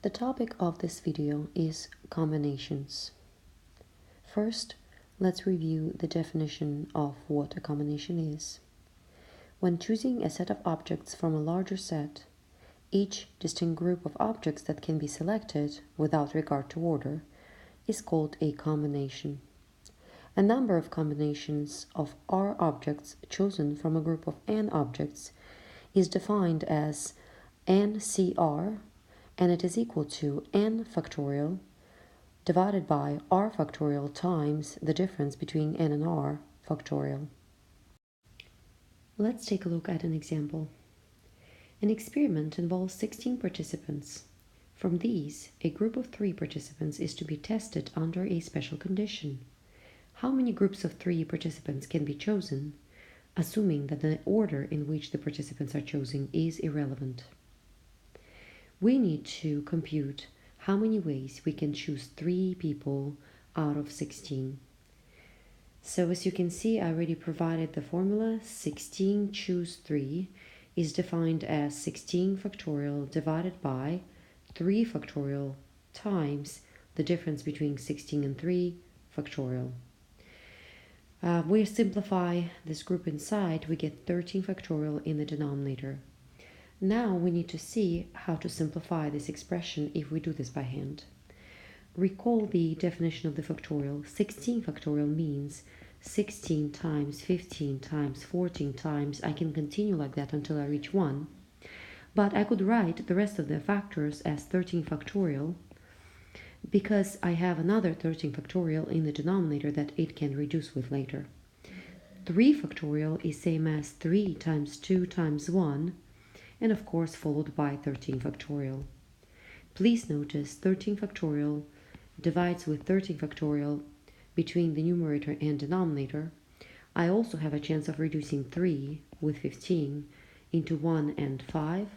The topic of this video is combinations. First, let's review the definition of what a combination is. When choosing a set of objects from a larger set, each distinct group of objects that can be selected without regard to order is called a combination. A number of combinations of R objects chosen from a group of N objects is defined as NCR, and it is equal to n factorial divided by r factorial times the difference between n and r factorial. Let's take a look at an example. An experiment involves 16 participants. From these, a group of 3 participants is to be tested under a special condition. How many groups of 3 participants can be chosen, assuming that the order in which the participants are chosen is irrelevant? We need to compute how many ways we can choose 3 people out of 16. So as you can see, I already provided the formula. 16 choose 3 is defined as 16 factorial divided by 3 factorial times the difference between 16 and 3 factorial. We simplify this group inside, we get 13 factorial in the denominator. Now we need to see how to simplify this expression if we do this by hand. Recall the definition of the factorial. 16 factorial means 16 times 15 times 14 times. I can continue like that until I reach 1. But I could write the rest of the factors as 13 factorial because I have another 13 factorial in the denominator that it can reduce with later. 3 factorial is same as 3 times 2 times 1. And of course followed by 13 factorial. Please notice 13 factorial divides with 13 factorial between the numerator and denominator. I also have a chance of reducing 3 with 15 into 1 and 5,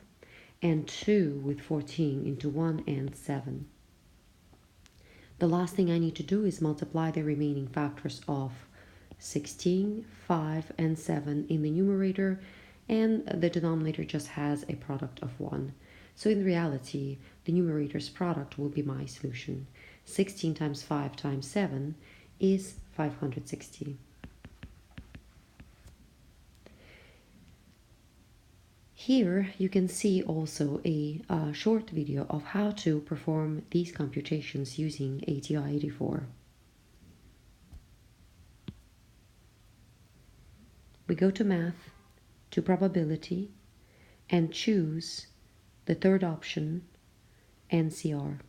and 2 with 14 into 1 and 7. The last thing I need to do is multiply the remaining factors of 16, 5, and 7 in the numerator, and the denominator just has a product of 1. So in reality, the numerator's product will be my solution. 16 times 5 times 7 is 560. Here you can see also a short video of how to perform these computations using ATI-84. We go to Math, to Probability, and choose the third option, NCR.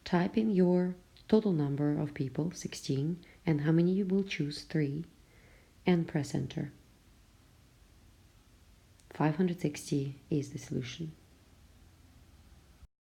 Type in your total number of people, 16, and how many you will choose, 3, and press Enter. 560 is the solution.